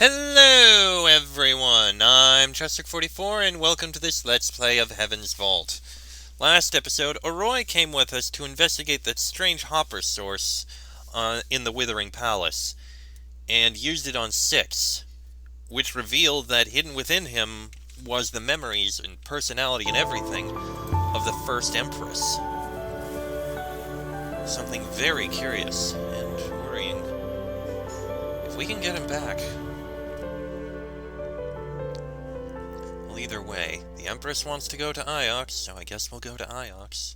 Hello everyone, I'm Chester44 and welcome to this Let's Play of Heaven's Vault. Last episode, Oroi came with us to investigate that strange hopper source in the Withering Palace, and used it on Six, which revealed that hidden within him was the memories and personality and everything of the first Empress. Something very curious and worrying. If we can get him back... Well, either way, the Empress wants to go to Iox, so I guess we'll go to Iox.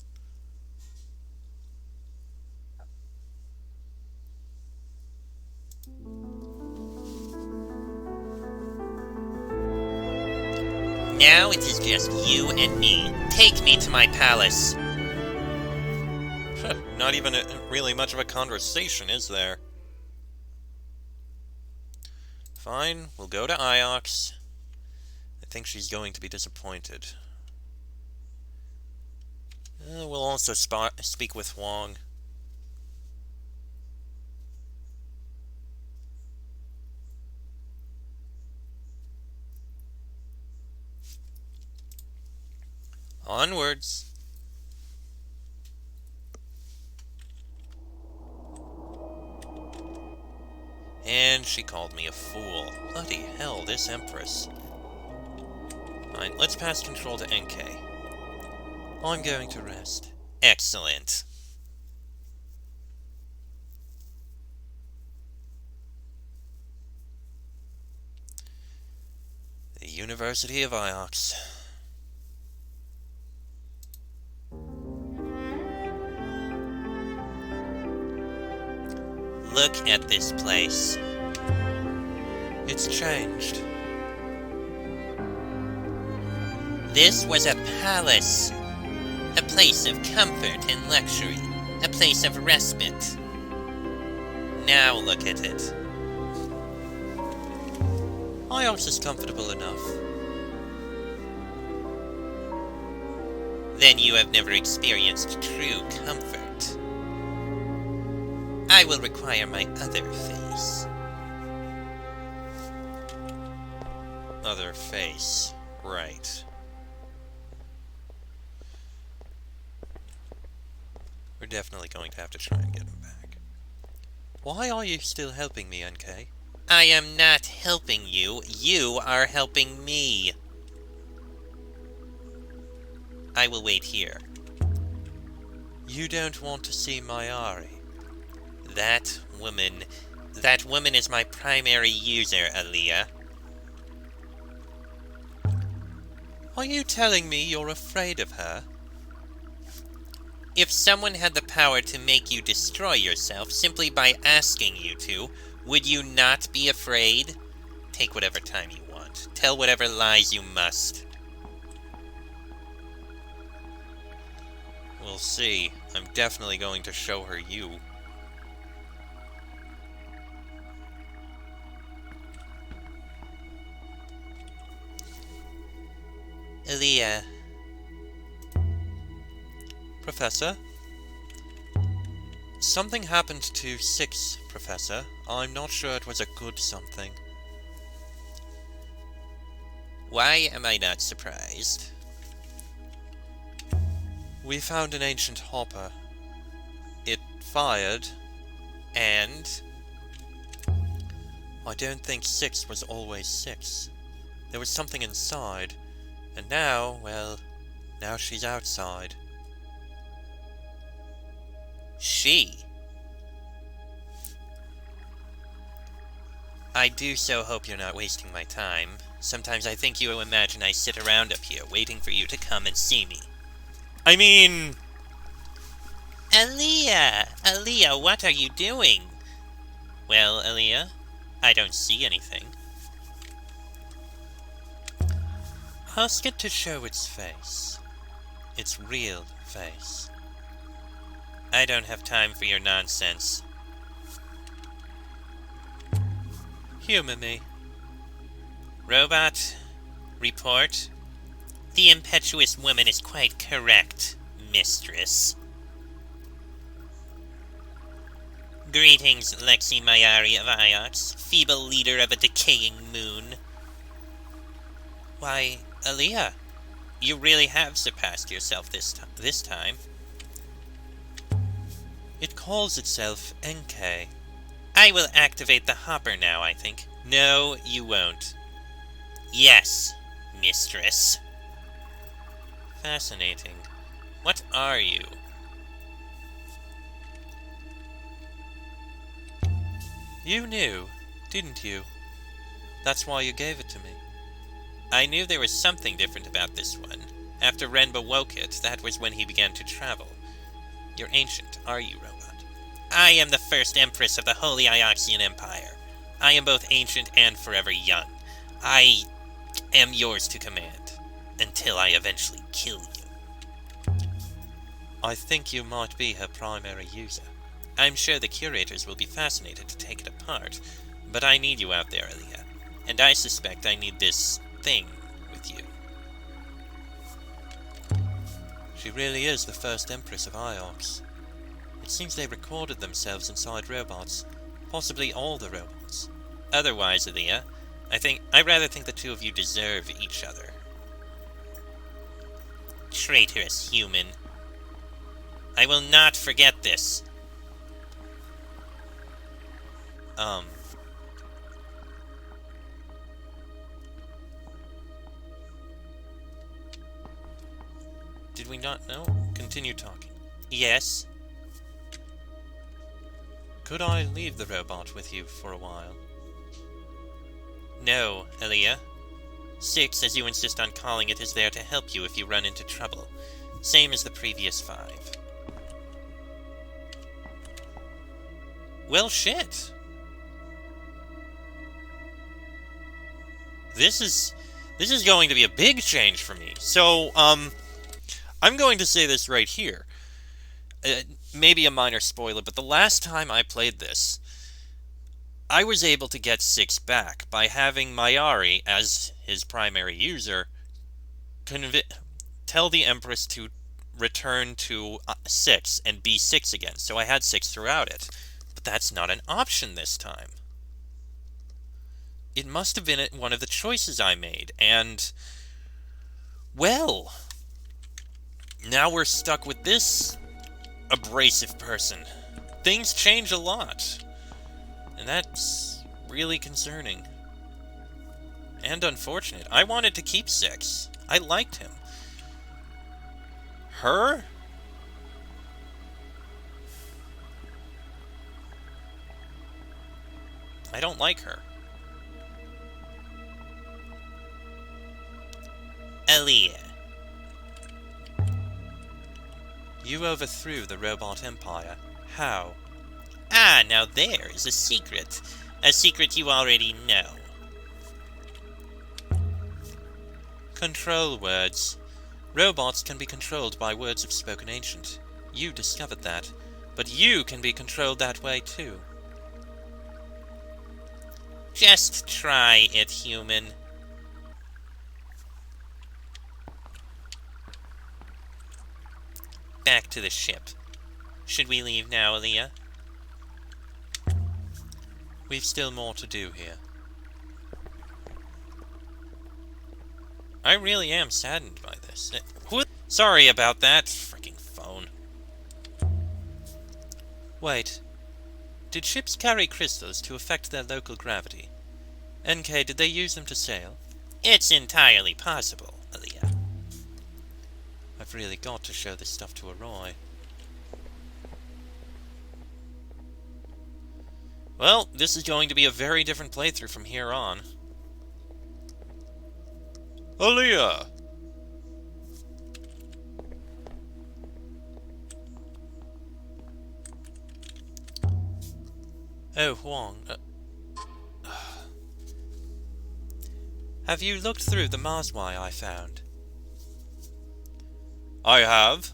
Now it is just you and me. Take me to my palace. Not even really much of a conversation, is there? Fine, we'll go to Iox. I think she's going to be disappointed. We'll also speak with Huang. Onwards. And she called me a fool. Bloody hell, this Empress. Fine, let's pass control to Enkei. I'm going to rest. Excellent. The University of Iox. Look at this place. It's changed. This was a palace. A place of comfort and luxury. A place of respite. Now look at it. Iox is comfortable enough. Then you have never experienced true comfort. I will require my other face. Other face. Right. We're definitely going to have to try and get him back. Why are you still helping me, Enkei? I am not helping you. You are helping me. I will wait here. You don't want to see Mayari. That woman is my primary user, Aaliyah. Are you telling me you're afraid of her? If someone had the power to make you destroy yourself simply by asking you to, would you not be afraid? Take whatever time you want. Tell whatever lies you must. We'll see. I'm definitely going to show her you. Aaliyah. Professor? Something happened to Six, Professor. I'm not sure it was a good something. Why am I not surprised? We found an ancient hopper. It fired, and... I don't think Six was always Six. There was something inside, and now, well, now she's outside. She? I do so hope you're not wasting my time. Sometimes I think you imagine I sit around up here waiting for you to come and see me. I mean... Aaliyah! Aaliyah, what are you doing? Well, Aaliyah, I don't see anything. Ask it to show its face. Its real face. I don't have time for your nonsense. Humor me. Robot, report. The impetuous woman is quite correct, mistress. Greetings, Lexi Mayari of Iox, feeble leader of a decaying moon. Why, Aaliyah, you really have surpassed yourself this time. It calls itself Enkei. I will activate the hopper now, I think. No, you won't. Yes, mistress. Fascinating. What are you? You knew, didn't you? That's why you gave it to me. I knew there was something different about this one. After Renba woke it, that was when he began to travel. You're ancient, are you, robot? I am the first Empress of the Holy Ioxian Empire. I am both ancient and forever young. I am yours to command, until I eventually kill you. I think you might be her primary user. I'm sure the curators will be fascinated to take it apart, but I need you out there, Aaliyah. And I suspect I need this thing with you. She really is the first Empress of Iox. It seems they recorded themselves inside robots, possibly all the robots. Otherwise, Aaliyah, I rather think the two of you deserve each other. Traitorous human. I will not forget this. Did we not know? Continue talking. Yes? Could I leave the robot with you for a while? No, Aaliyah. 6, as you insist on calling it, is there to help you if you run into trouble. Same as the previous 5. Well, shit. This is going to be a big change for me. So, I'm going to say this right here. Maybe a minor spoiler, but the last time I played this, I was able to get 6 back by having Mayari, as his primary user, tell the Empress to return to 6 and be 6 again. So I had 6 throughout it. But that's not an option this time. It must have been one of the choices I made, and, well, now we're stuck with this abrasive person. Things change a lot, and that's really concerning. And unfortunate. I wanted to keep 6. I liked him. Her? I don't like her. Aaliyah. You overthrew the robot empire. How? Ah, now there is a secret. A secret you already know. Control words. Robots can be controlled by words of spoken ancient. You discovered that. But you can be controlled that way too. Just try it, human. Back to the ship. Should we leave now, Aaliyah? We've still more to do here. I really am saddened by this. Sorry about that. Freaking phone. Wait. Did ships carry crystals to affect their local gravity? Enkei, did they use them to sail? It's entirely possible, Aaliyah. I've really got to show this stuff to Roy. Well, this is going to be a very different playthrough from here on. Aaliyah! Oh, Huang. Have you looked through the Mazwai I found? I have.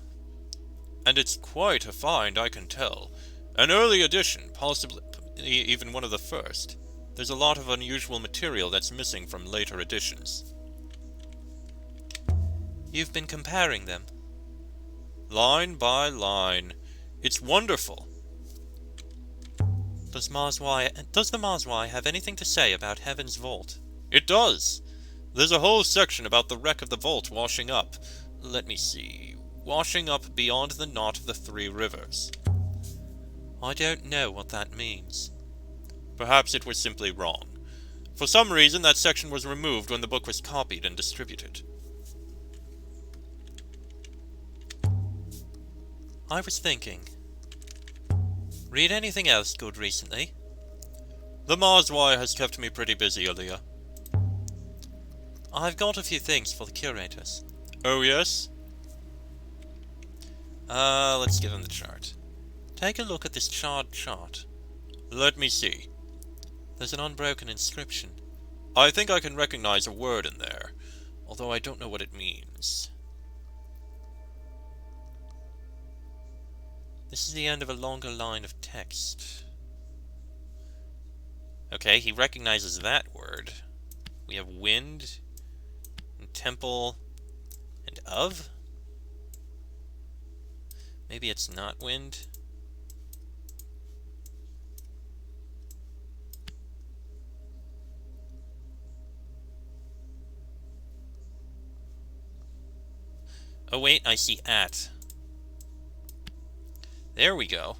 And it's quite a find, I can tell. An early edition, possibly even one of the first. There's a lot of unusual material that's missing from later editions. You've been comparing them? Line by line. It's wonderful. Does the Marswai have anything to say about Heaven's Vault? It does. There's a whole section about the wreck of the vault washing up. Let me see. Washing up beyond the knot of the three rivers. I don't know what that means. Perhaps it was simply wrong. For some reason, that section was removed when the book was copied and distributed. I was thinking. Read anything else good recently? The Marswai has kept me pretty busy, Aaliyah. I've got a few things for the curators. Oh, yes? Let's give him the chart. Take a look at this charred chart. Let me see. There's an unbroken inscription. I think I can recognize a word in there, although I don't know what it means. This is the end of a longer line of text. Okay, he recognizes that word. We have wind, and temple, and of? Maybe it's not wind? Oh wait, I see at. There we go.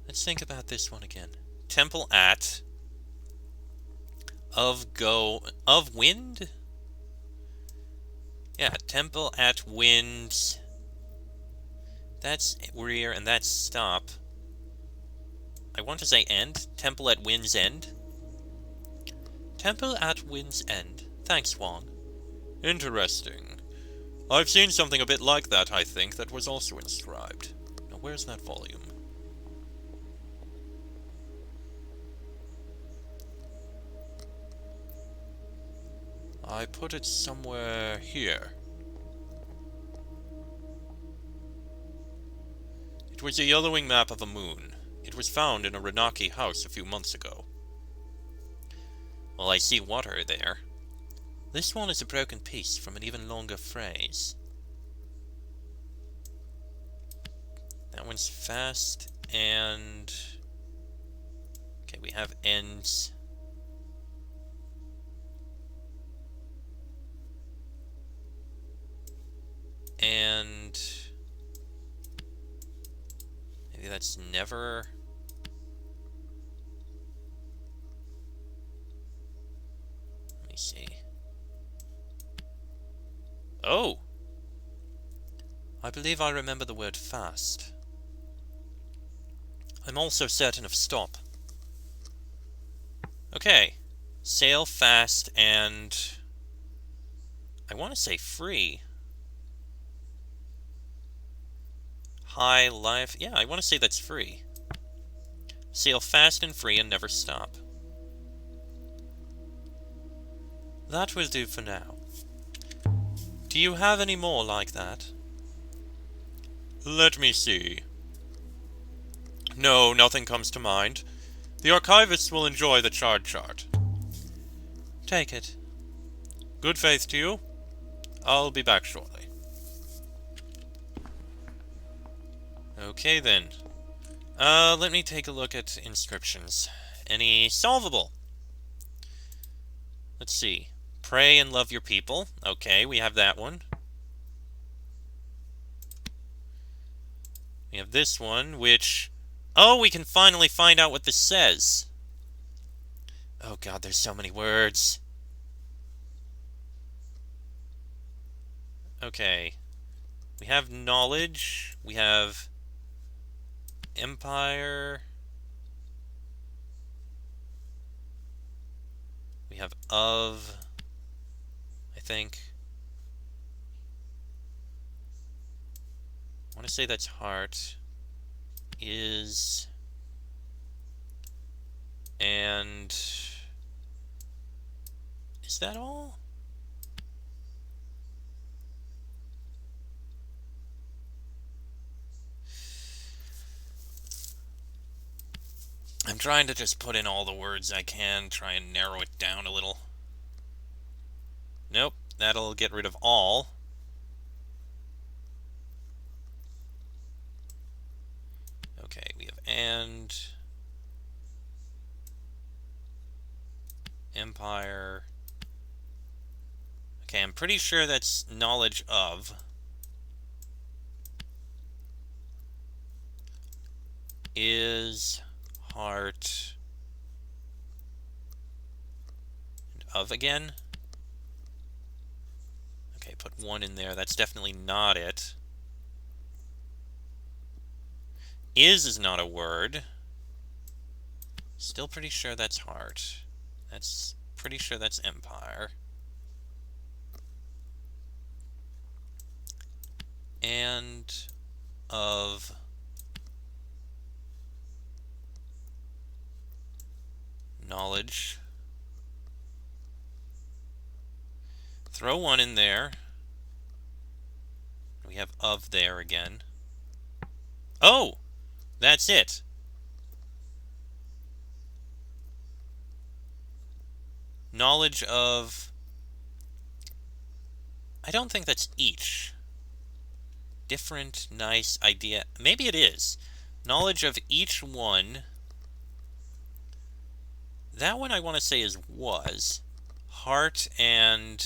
Let's think about this one again. Temple at. Of wind? Yeah, temple at wind. That's rear and that's stop. I want to say end. Temple at wind's end. Temple at wind's end. Thanks, Wong. Interesting. I've seen something a bit like that, I think, that was also inscribed. Now, where's that volume? I put it somewhere here. It was a yellowing map of a moon. It was found in a Renaki house a few months ago. Well, I see water there. This one is a broken piece from an even longer phrase. That one's fast and... Okay, we have ends. And... maybe that's never... Let me see. Oh! I believe I remember the word fast. I'm also certain of stop. Okay. Sail fast and... I want to say free. High life... yeah, I want to say that's free. Sail fast and free and never stop. That will do for now. Do you have any more like that? Let me see. No, nothing comes to mind. The archivists will enjoy the charred chart. Take it. Good faith to you. I'll be back shortly. Okay then. Let me take a look at inscriptions. Any solvable? Let's see. Pray and love your people. Okay, we have that one. We have this one, which... oh, we can finally find out what this says. Oh god, there's so many words. Okay. We have knowledge. We have... empire. We have of... I think. I want to say that's heart. Is... and... is that all? I'm trying to just put in all the words I can, try and narrow it down a little. Nope, that'll get rid of all. and Empire. Okay, I'm pretty sure that's knowledge of. Is heart and of again? Okay, put 1 in there. That's definitely not it. Is not a word. Still pretty sure that's heart. That's pretty sure that's empire. And of knowledge. Throw 1 in there. We have of there again. Oh! That's it. Knowledge of... I don't think that's each. Different, nice idea. Maybe it is. Knowledge of each one. That one I want to say is was. Heart and...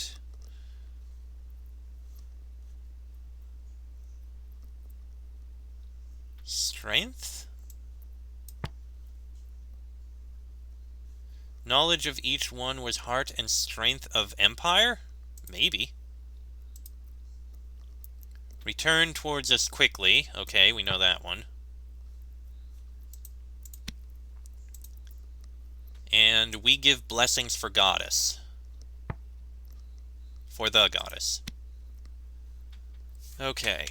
strength? Knowledge of each one was heart and strength of empire? Maybe. Return towards us quickly. Okay, we know that one. And we give blessings for goddess. For the goddess. Okay.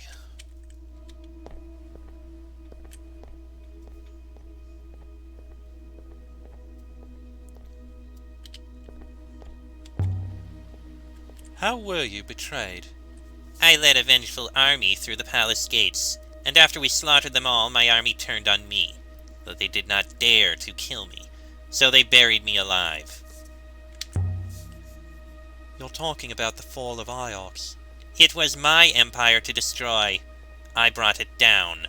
How were you betrayed? I led a vengeful army through the palace gates, and after we slaughtered them all, my army turned on me, though they did not dare to kill me, so they buried me alive. You're talking about the fall of Iox. It was my empire to destroy. I brought it down.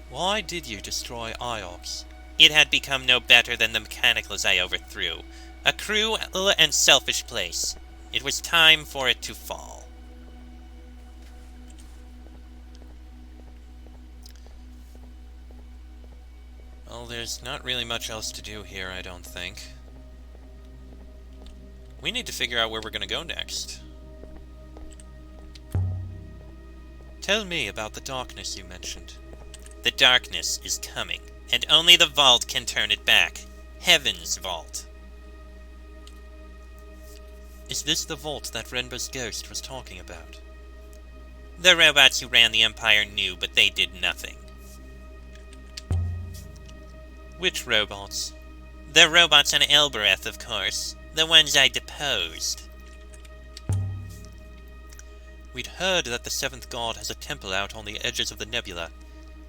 Why did you destroy Iox? It had become no better than the mechanicals I overthrew. A cruel and selfish place. It was time for it to fall. Well, there's not really much else to do here, I don't think. We need to figure out where we're going to go next. Tell me about the darkness you mentioned. The darkness is coming, and only the vault can turn it back. Heaven's vault. Is this the vault that Renba's ghost was talking about? The robots who ran the Empire knew, but they did nothing. Which robots? The robots on Elbereth, of course. The ones I deposed. We'd heard that the seventh god has a temple out on the edges of the nebula.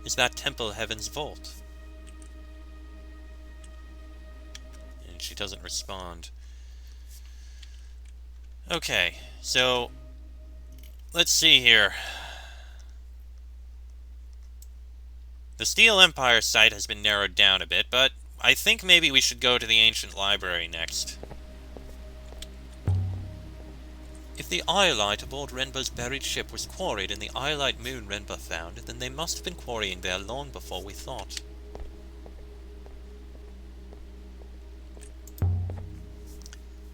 Is that temple Heaven's vault? And she doesn't respond. Okay, so let's see here. The Steel Empire site has been narrowed down a bit, but I think maybe we should go to the ancient library next. If the Iolite aboard Renba's buried ship was quarried in the Iolite moon Renba found, then they must have been quarrying there long before we thought.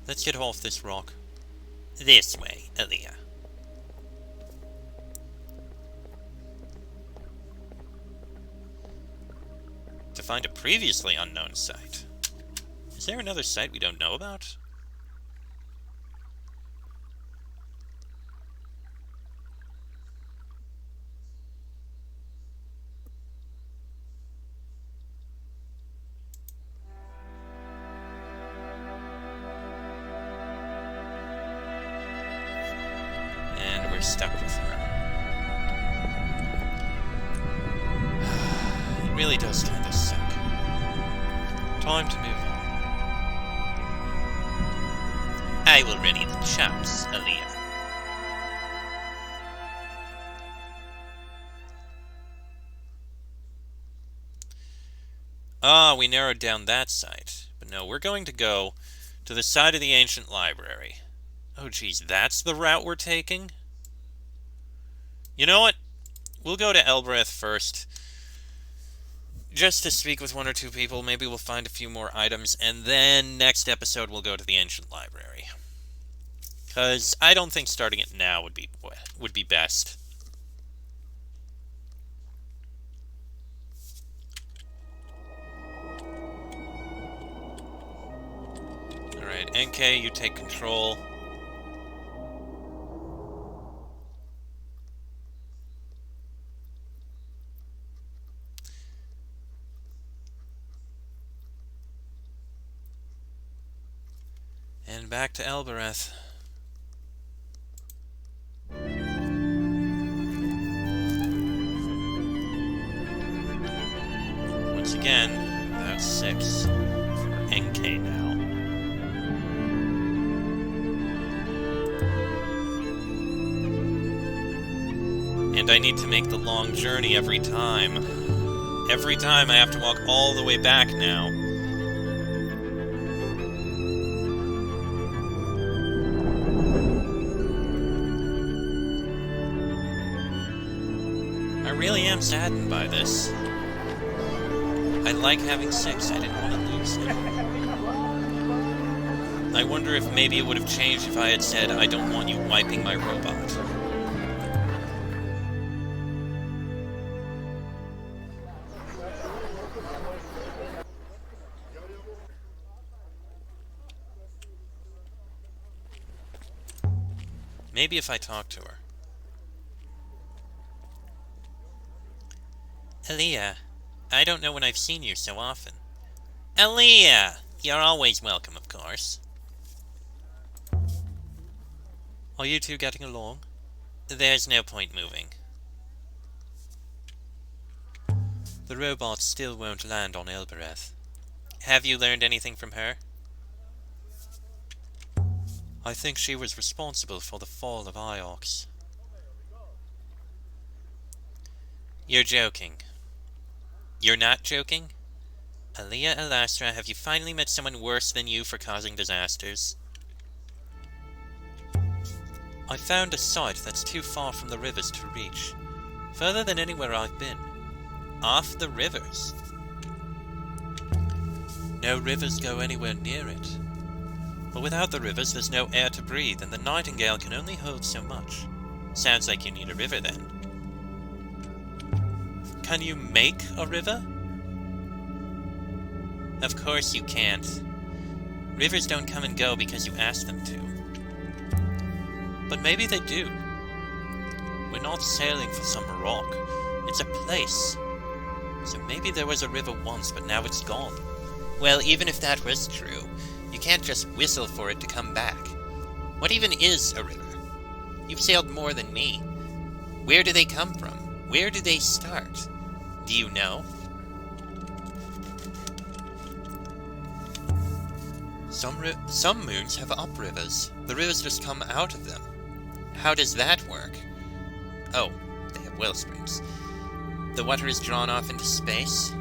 Let's get off this rock. This way, Aaliyah. To find a previously unknown site. Is there another site we don't know about? And we're stuck with her. It really does kind of suck. Time to move on. I will ready the chops, Aaliyah. Ah, we narrowed down that site. But no, we're going to go to the side of the ancient library. Oh, geez, that's the route we're taking? You know what? We'll go to Elbereth first. Just to speak with one or two people. Maybe we'll find a few more items. And then next episode we'll go to the ancient library. Because I don't think starting it now would be best. Alright, Enkei, you take control. And back to Elbereth. Once again, that's 6 for Enkei now. And I need to make the long journey every time. Every time I have to walk all the way back now. I really am saddened by this. I like having 6. I didn't want to lose him. I wonder if maybe it would have changed if I had said, I don't want you wiping my robot. Maybe if I talk to her. Aaliyah, I don't know when I've seen you so often. Aaliyah! You're always welcome, of course. Are you two getting along? There's no point moving. The robots still won't land on Elbereth. Have you learned anything from her? I think she was responsible for the fall of Iox. You're joking. You're not joking? Aaliyah Elastra, have you finally met someone worse than you for causing disasters? I found a site that's too far from the rivers to reach. Further than anywhere I've been. Off the rivers? No rivers go anywhere near it. But without the rivers, there's no air to breathe, and the nightingale can only hold so much. Sounds like you need a river then. Can you make a river? Of course you can't. Rivers don't come and go because you ask them to. But maybe they do. We're not sailing for some rock. It's a place. So maybe there was a river once, but now it's gone. Well, even if that was true, you can't just whistle for it to come back. What even is a river? You've sailed more than me. Where do they come from? Where do they start? Do you know? Some moons have uprivers. The rivers just come out of them. How does that work? Oh, they have well springs. The water is drawn off into space?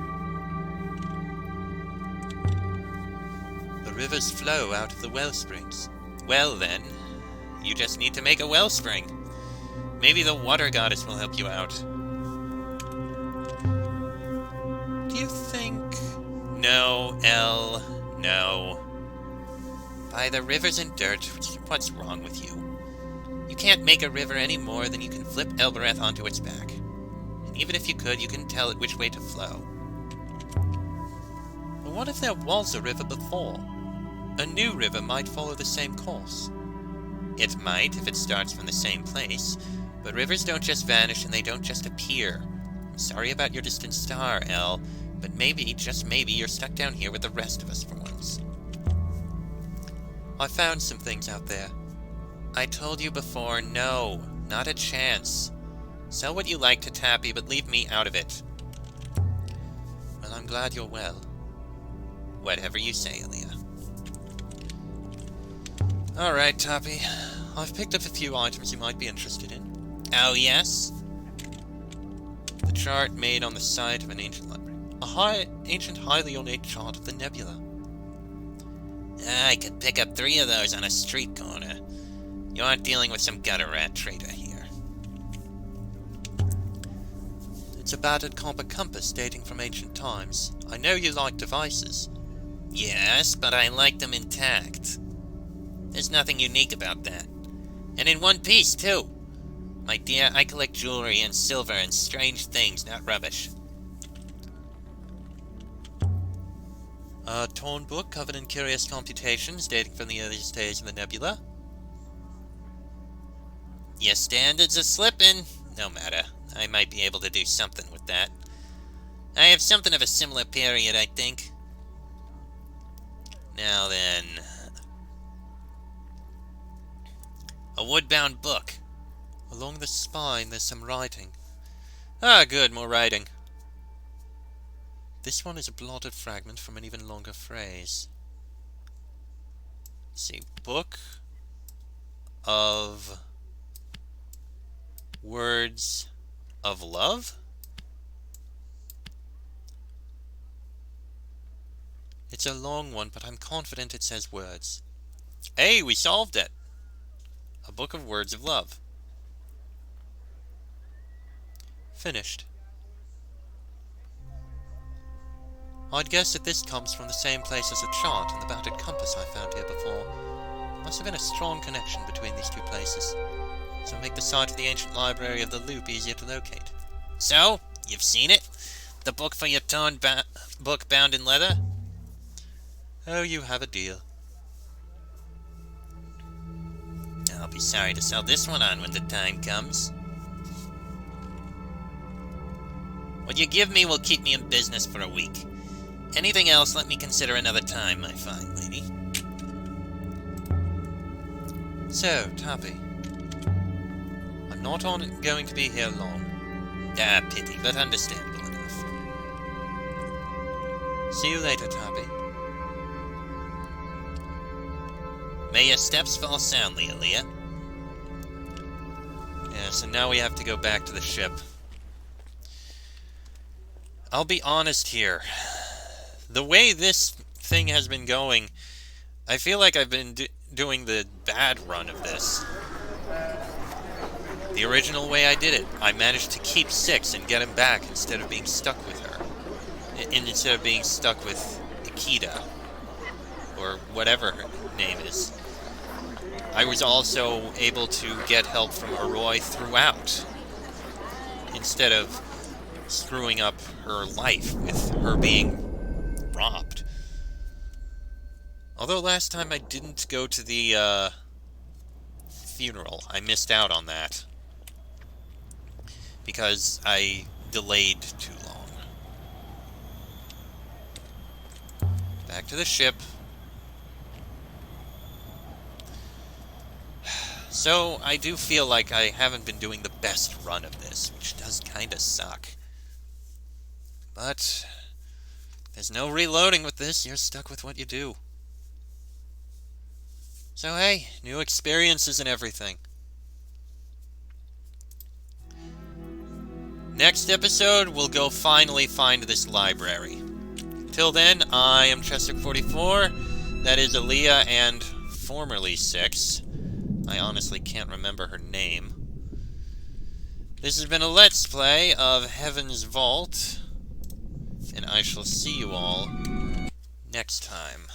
The rivers flow out of the well springs. Well then, you just need to make a wellspring. Maybe the water goddess will help you out. Do you think... No, Elle, no. By the rivers and dirt, what's wrong with you? You can't make a river any more than you can flip Elbereth onto its back. And even if you could, you couldn't tell it which way to flow. But what if there was a river before? A new river might follow the same course. It might, if it starts from the same place. But rivers don't just vanish and they don't just appear. I'm sorry about your distant star, Elle, but maybe, just maybe, you're stuck down here with the rest of us for once. I found some things out there. I told you before, no, not a chance. Sell what you like to Tappy, but leave me out of it. Well, I'm glad you're well. Whatever you say, Aaliyah. Alright, Toppy. I've picked up a few items you might be interested in. Oh, yes? The chart made on the site of an ancient library. Ancient, highly ornate chart of the nebula. I could pick up 3 of those on a street corner. You aren't dealing with some gutter rat trader here. It's a battered copper compass dating from ancient times. I know you like devices. Yes, but I like them intact. There's nothing unique about that. And in one piece, too. My dear, I collect jewelry and silver and strange things, not rubbish. A torn book covered in curious computations dating from the earliest days of the nebula. Your standards are slipping. No matter. I might be able to do something with that. I have something of a similar period, I think. Now then... a wood-bound book. Along the spine there's some writing. Ah, good, more writing. This one is a blotted fragment from an even longer phrase. Let's see, Book of Words of Love? It's a long one, but I'm confident it says words. Hey, we solved it! A book of words of love. Finished. I'd guess that this comes from the same place as the chart and the battered compass I found here before. Must have been a strong connection between these two places, so make the site of the ancient library of the Loop easier to locate. So, you've seen it? The book for your torn book bound in leather? Oh, you have a deal. I'll be sorry to sell this one on when the time comes. What you give me will keep me in business for a week. Anything else, let me consider another time, my fine lady. So, Tappy, I'm not going to be here long. Ah, pity, but understandable enough. See you later, Tappy. May your steps fall soundly, Aaliyah. Yes, and now we have to go back to the ship. I'll be honest here. The way this thing has been going, I feel like I've been doing the bad run of this. The original way I did it, I managed to keep 6 and get him back instead of being stuck with her. Instead of being stuck with Akita, or whatever her name is. I was also able to get help from Aroi throughout, instead of screwing up her life with her being robbed. Although last time I didn't go to the funeral, I missed out on that because I delayed too long. Back to the ship. So, I do feel like I haven't been doing the best run of this, which does kinda suck. But there's no reloading with this, you're stuck with what you do. So hey, new experiences and everything. Next episode, we'll go finally find this library. Till then, I am Chester44, that is Aaliyah and formerly 6. I honestly can't remember her name. This has been a Let's Play of Heaven's Vault, and I shall see you all next time.